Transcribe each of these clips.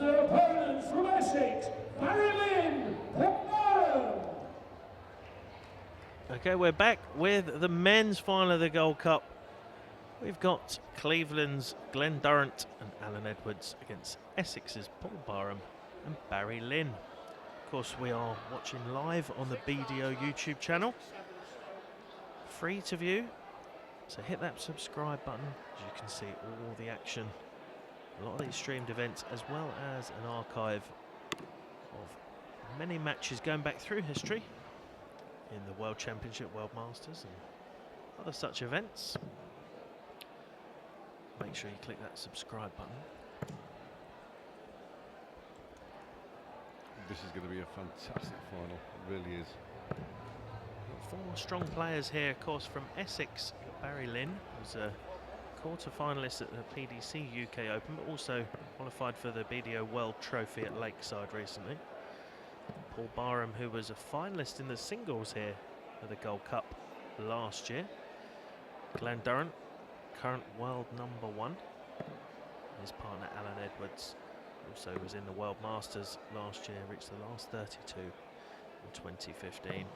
And their opponents from Essex, Lynn Barham. Okay, we're back with the men's final of the Gold Cup. We've got Cleveland's Glenn Durrant and Alan Edwards against Essex's Paul Barham and Barry Lynn. Of course, we are watching live on the BDO YouTube channel. Free to view, so hit that subscribe button as you can see all the action. A lot of these streamed events, as well as an archive of many matches going back through history in the World Championship, World Masters and other such events. Make sure you click that subscribe button. This is going to be a fantastic final, it really is. 4 strong players here, of course, from Essex. Barry Lynn was a quarter-finalist at the PDC UK Open, but also qualified for the BDO World Trophy at Lakeside recently. Paul Barham, who was a finalist in the singles here at the Gold Cup last year. Glenn Durrant, current world #1. His partner Alan Edwards also was in the World Masters last year, reached the last 32 in 2015.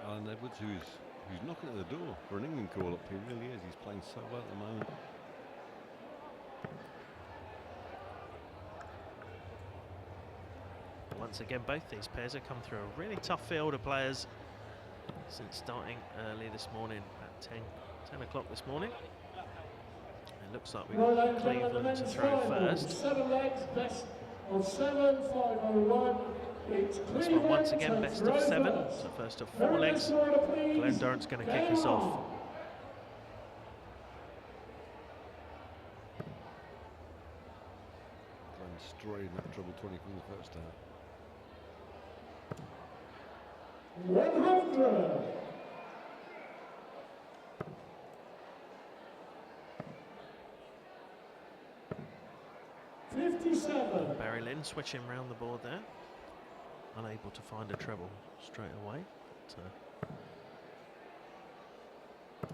Alan Edwards, who's knocking at the door for an England call-up. He really is. He's playing so well at the moment. Once again, both these pairs have come through a really tough field of players since starting early this morning at 10 o'clock this morning. It looks like we've got Cleveland to throw first. 7 legs, best of 7, 501. This one once again best of 7, so first of 4 legs. Glenn Durrant's going to kick us off. Glenn straight in that treble 20 from the first start. 100. Barry Lynn switching round the board there. Unable to find a treble straight away. But,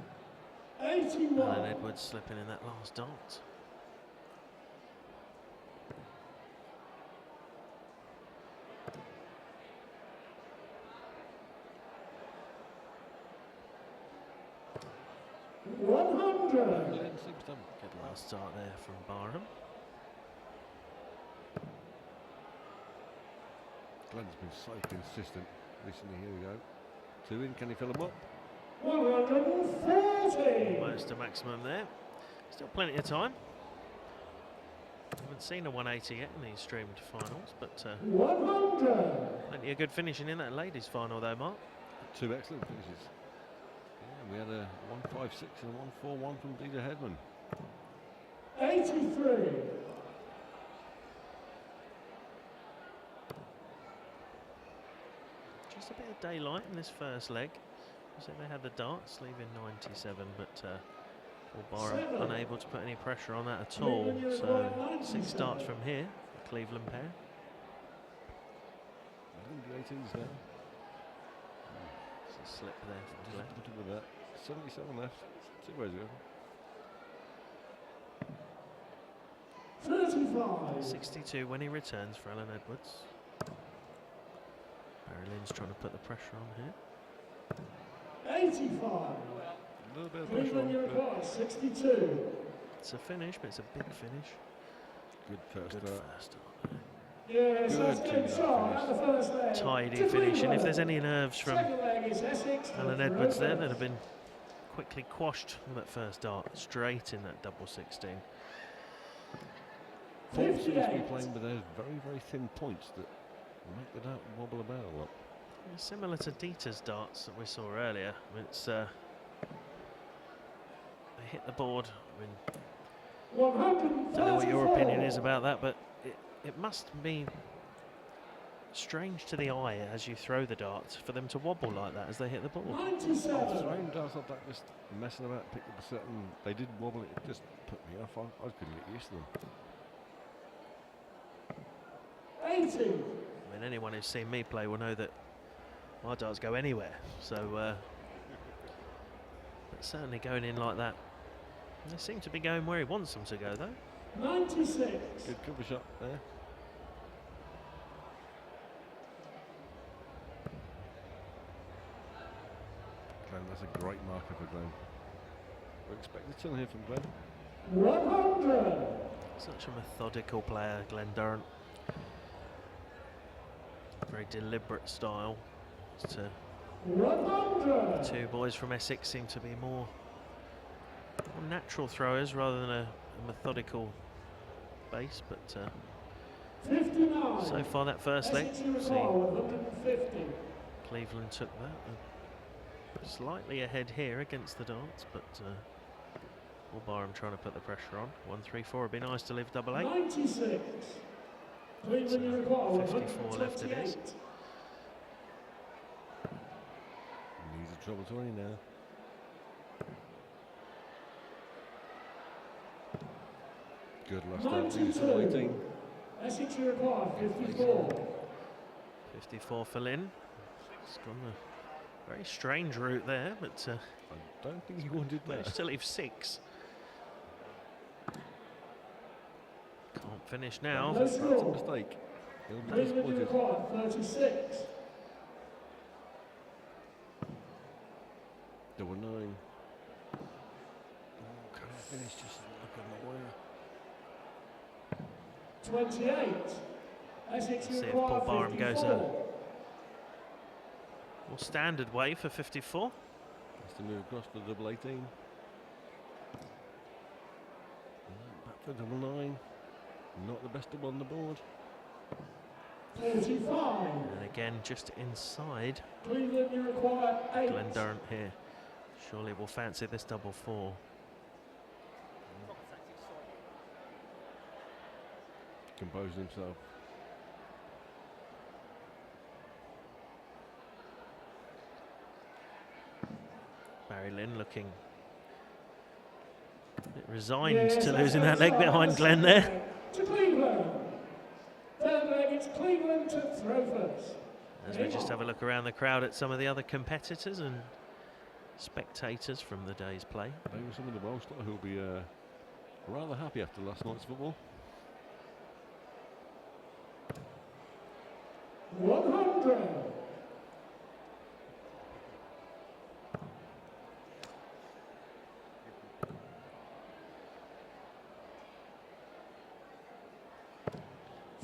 81. Alan Edwards slipping in that last dart. Good last start there from Barham. Glenn's been so consistent recently. Here we go. 2 in, can he fill them up? 140. Almost a maximum there. Still plenty of time. Haven't seen a 180 yet in these streamed finals, but 100. plenty of good finishing in that ladies' final though, Mark. 2 excellent finishes. Yeah, we had a 156 and a 141 from Dita Hedman. 83. Just a bit of daylight in this first leg. So they had the darts, leaving 97, but Paul Barham unable to put any pressure on that at all. So 6 starts from here, the Cleveland pair. The 18s now. It's a slip there from Glenn. With that. 77 left. 2 ways ago. 35. 62 when he returns for Alan Edwards. Barry Lynn's trying to put the pressure on here. 85. A little bit of Cleveland pressure on. Uruguay, 62. It's a finish, but it's a big finish. Good first Good start. first start. Yes, Good that's good shot at the first leg. Tidy To finish, and if Cleveland. there's any nerves from Second leg is Essex. Alan Edwards there, that have been quickly quashed on that first dart, straight in that double 16. Paul seems to be 58. playing with those very, very thin points that make the dart wobble about a lot. Yeah, similar to Dieter's darts that we saw earlier. It's they hit the board. I mean, don't know what your opinion is about that, but it must be strange to the eye as you throw the darts for them to wobble like that as they hit the board. 97. Throwing darts like that, just messing about, picked up a set, and they did wobble. It just put me off. I couldn't get used to them. 80. I mean, anyone who's seen me play will know that my darts go anywhere. So, but certainly going in like that They seem to be going where he wants them to go, though. 96. Good cover shot there. Glenn, that's a great marker for Glenn. We're expecting a turn here from Glenn. 100. Such a methodical player, Glenn Durrant. Very deliberate style. To 100. the two boys from Essex seem to be more natural throwers rather than a methodical base, but 59. so far that first leg, Essex see, require 150. Cleveland took that. Slightly ahead here against the darts, but Paul Barham trying to put the pressure on. 1-3-4 would be nice to leave double 8. 96. Cleveland require 54 left it is. 128. Needs a trouble 20 now. Good last out. 92. Essex require 54. 54 for Lynn. It's gone a very strange route there, but I don't think he wanted managed that. to leave 6. Can't finish now. No That's a score. mistake. He'll be Cleveland disappointed. require 36. 99. Oh, can I finish? Just look at my wire. 28. Essex See if require Paul Barham goes 54. More standard way for 54. Has to move across for double 18. Back for double 9. Not the best double on the board. 45. And again, just inside. Cleveland, you require 8. Glenn Durrant here. Surely will fancy this double 4. Composing himself. Barry Lynn looking a bit resigned to losing that leg behind Glenn there. To Cleveland. Third leg, it's Cleveland to throw first. As we just have a look around the crowd at some of the other competitors and spectators from the day's play. They were some of the Welsh who will be rather happy after last night's football. 100.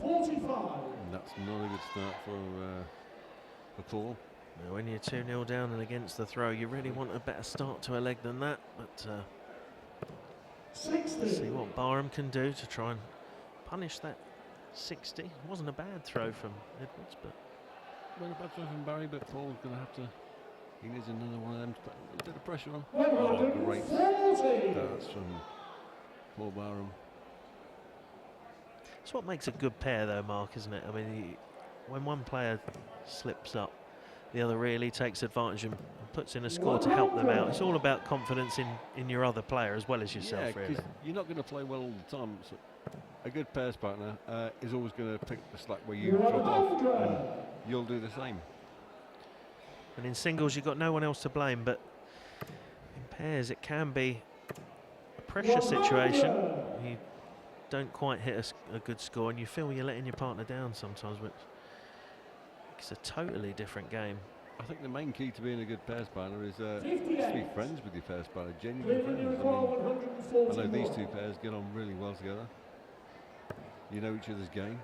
And that's not a good start for Paul. Now when you're 2-0 down and against the throw, you really want a better start to a leg than that. But 60. see what Barham can do to try and punish that 60. It wasn't a bad throw from Edwards, but Well, a bad throw from Barry, but Paul's going to have to. He needs another one of them to put a bit of pressure on. Oh, great. 140. That's from Paul Barham. it's what makes a good pair, though, Mark, isn't it? I mean, when one player slips up, the other really takes advantage and puts in a score to help them out. It's all about confidence in your other player as well as yourself, Yeah, really. because you're not going to play well all the time. So a good pairs partner is always going to pick the slack where you drop off, and you'll do the same. And in singles, you've got no one else to blame, but in pairs, it can be a pressure situation. You don't quite hit a good score, and you feel you're letting your partner down sometimes, which it's a totally different game. I think the main key to being a good pairs partner is to be friends with your pairs partner, genuine friends. I know these two pairs get on really well together. You know each other's game.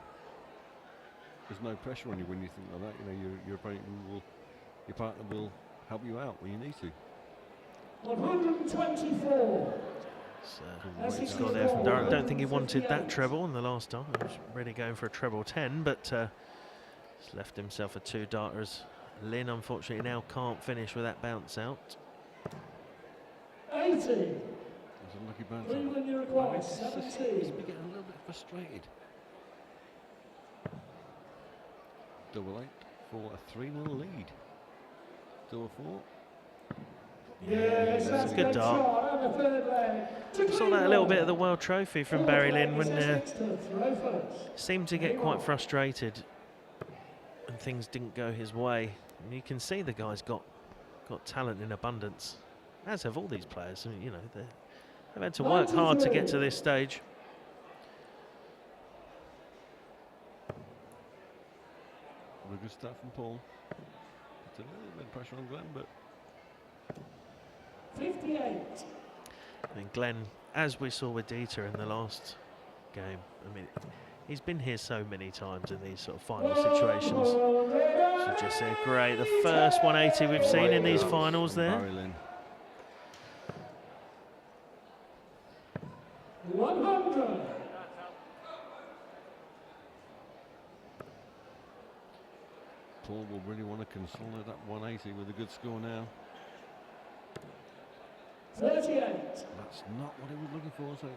There's no pressure on you when you think like that. You know your opponent will, your partner will help you out when you need to. 124. Great score there from Durrant. Don't think he wanted that treble in the last time. He was really going for a treble 10, but he's left himself a 2-darters. Lynn, unfortunately, now can't finish with that bounce out. 80. It's a lucky bounce. Cleveland, you require 17. He's getting a little bit frustrated. Double 8 for a 3-0 lead. Double 4. Yes, that's a good dart. Saw that a little bit of the World Trophy from Barry Lynn when seemed to get quite frustrated and things didn't go his way. And you can see the guy's got talent in abundance, as have all these players. I mean, you know, They've had to work hard to get to this stage. A good start from Paul. It's a little bit of pressure on Glenn, but 58. And Glenn, as we saw with Dieter in the last game, I mean, he's been here so many times in these sort of final situations. So just said, great, the first 180 we've seen in these finals there. Barry Lynn. 100. Paul will really want to consolidate that 180 with a good score now. 38. That's not what he was looking for, so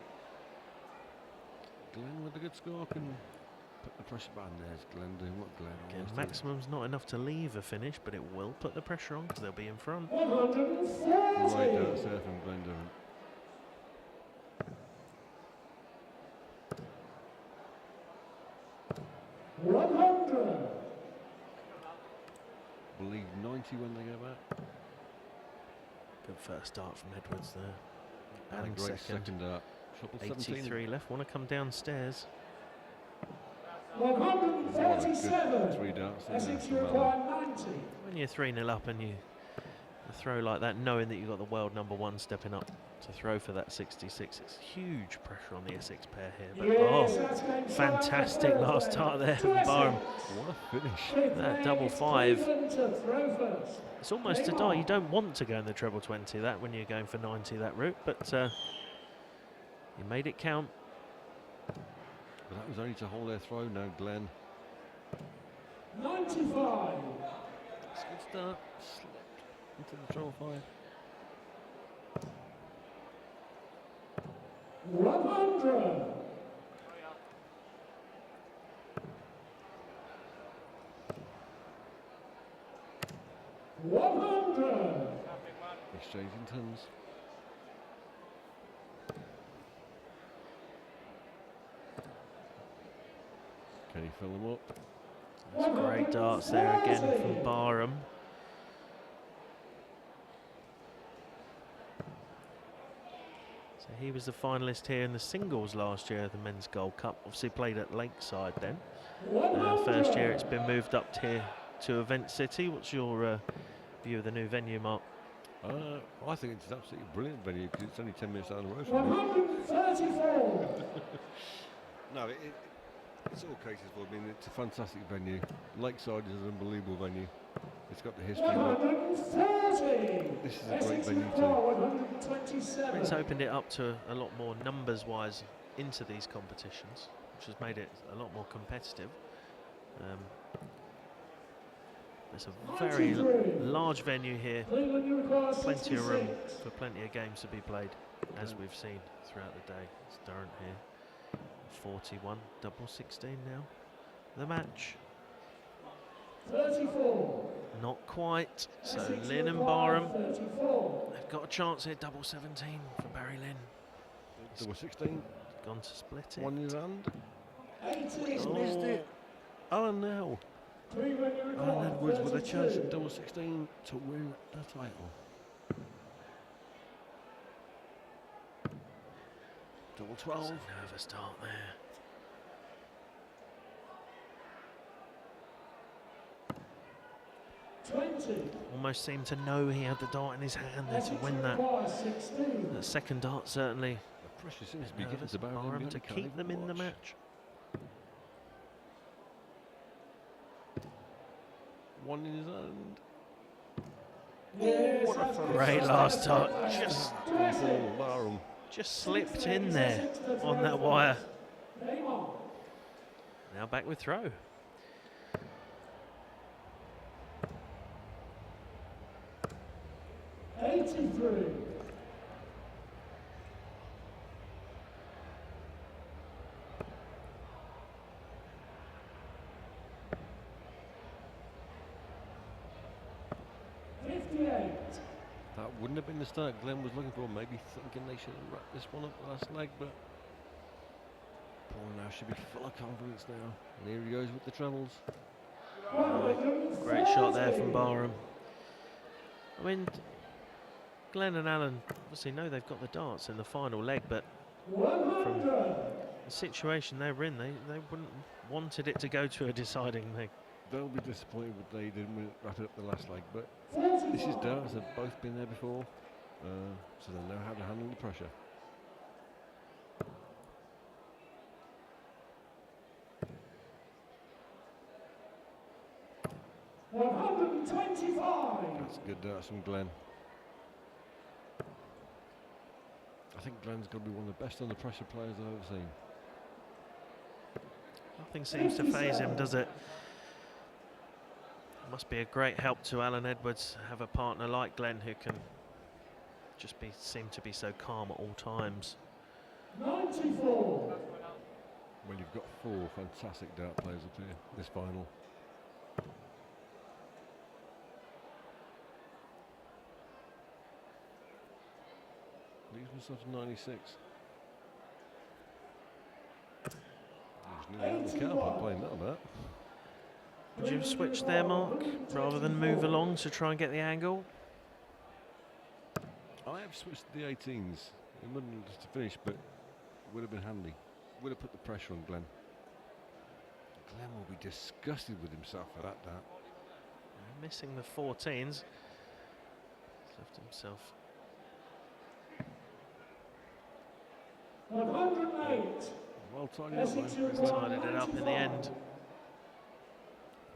Glenn with a good score can put the pressure button. There's Glenn doing what Glenn Again, always maximum's not enough to leave a finish, but it will put the pressure on because they'll be in front. 140. Right darts there from Glenn Durrant. Believe 90 when they go back. Good first start from Edwards there. And a And great second. second dart. Triple 17. 83 left, want to come downstairs. 137. 3 darts there Essex from require Alan. 90. When you're 3-0 up and you throw like that, knowing that you've got the world #1 stepping up to throw for that 66, it's huge pressure on the Essex pair here. But Yes, oh, that's going to fantastic fly last first. start there To from Barham. Essex. What a finish. Fifth That leg, double it's 5. Cleveland to throw first. It's almost a die. You don't want to go in the treble 20 that when you're going for 90 that route, but you made it count. But that was only to hold their throw now, Glenn. 95. It's a good start. Slipped into the treble 5. 100. Exchanging tons. Can he fill them up? That's great darts there again from Barham. So he was the finalist here in the singles last year of the Men's Gold Cup. Obviously played at Lakeside then. First year it's been moved up here to Event City. What's your view of the new venue, Mark? I think it's an absolutely brilliant venue because it's only 10 minutes down the road from me. 134. No, it's all cases for. I mean, it's a fantastic venue. Lakeside is an unbelievable venue. It's got the history. 130. This is a great Essex venue require too. 127. It's opened it up to a lot more numbers-wise into these competitions, which has made it a lot more competitive. It's a very large venue here, Cleveland, you require plenty of room 66. for plenty of games to be played, as we've seen throughout the day. It's Durrant here, 41, double 16 now. The match, 34. not quite. So Essex Lynn and require Barham, 34. they've got a chance here, double 17 for Barry Lynn. Double 16. Gone to split it. One in his hand. 80. He's missed it. Oh no. Cleveland, you require Alan Edwards with a chance 32. at double 16 to win the title. Double 12. It's a nervous start there. Almost seemed to know he had the dart in his hand there to win that. The second dart certainly The pressure seems to be getting nervous to Barham Barham behind to the can't keep them even in the watch. match. One in his hand. Yes, What a that's fun Great last dart, just Paul Barham. slipped in there on that wire. Neymar. Now back with throw. That wouldn't have been the start Glenn was looking for. Maybe thinking they should have wrapped this one up last leg, but Paul now should be full of confidence now. And here he goes with the trebles. Great shot there from Barham. I mean, Glenn and Alan obviously know they've got the darts in the final leg, but 100. from the situation they were in, they wouldn't wanted it to go to a deciding leg. They'll be disappointed that they didn't wrap it up the last leg, but this is darts. They've both been there before, so they know how to handle the pressure. That's good darts from Glenn. I think Glenn's got to be one of the best under pressure players I've ever seen. Nothing seems to faze him, does it? Must be a great help to Alan Edwards to have a partner like Glenn who can just seem to be so calm at all times. 94. Well, you've got 4 fantastic dart players up here this final. Leaves himself to 96. He's nearly out of the car by playing that about. Would you have switched there, Mark, rather than move along to try and get the angle? I have switched to the 18s. It wouldn't just to finish, but it would have been handy. Would have put the pressure on Glenn. Glenn will be disgusted with himself for that dart. Missing the 14s. He's left himself. 108. Well tidied up, though. Tidied it up in the end.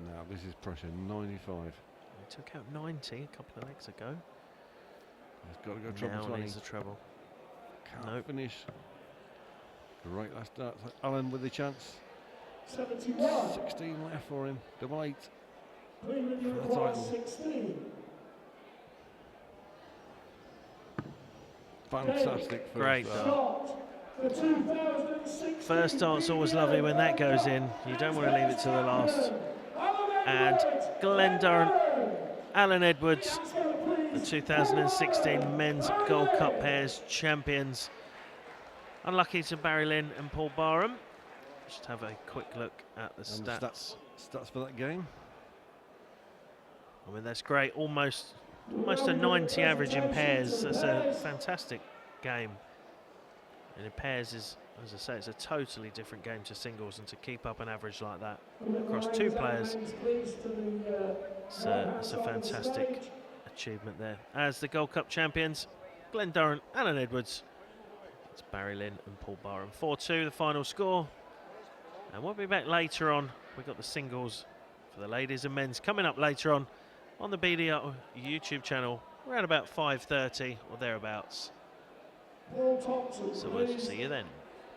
Now this is pressure, 95. He took out 90 a couple of legs ago. He's got to go treble Now 20. needs the treble. Can't finish. Great last dart. Alan with the chance. 71. 16 left for him. Double 8. Cleveland For the requires title. 16. Fantastic first Great dart. Shot. The 2016 First dart's always lovely when that goes in. You don't want to leave it to the last. And Glenn Durrant, Alan Edwards, the 2016 Men's Gold Cup Pairs champions. Unlucky to Barry Lynn and Paul Barham. Just have a quick look at the And stats. Stats for that game. I mean, that's great. Almost a 90 average in pairs. That's a fantastic game. And in pairs is, as I say, it's a totally different game to singles, and to keep up an average like that across 2 players, it's a fantastic achievement there. As the Gold Cup champions, Glenn Durrant, Alan Edwards, it's Barry Lynn and Paul Barham. 4-2 the final score. And we'll be back later on. We've got the singles for the ladies and men's coming up later on the BDR YouTube channel around about 5:30 or thereabouts. So we'll see you then.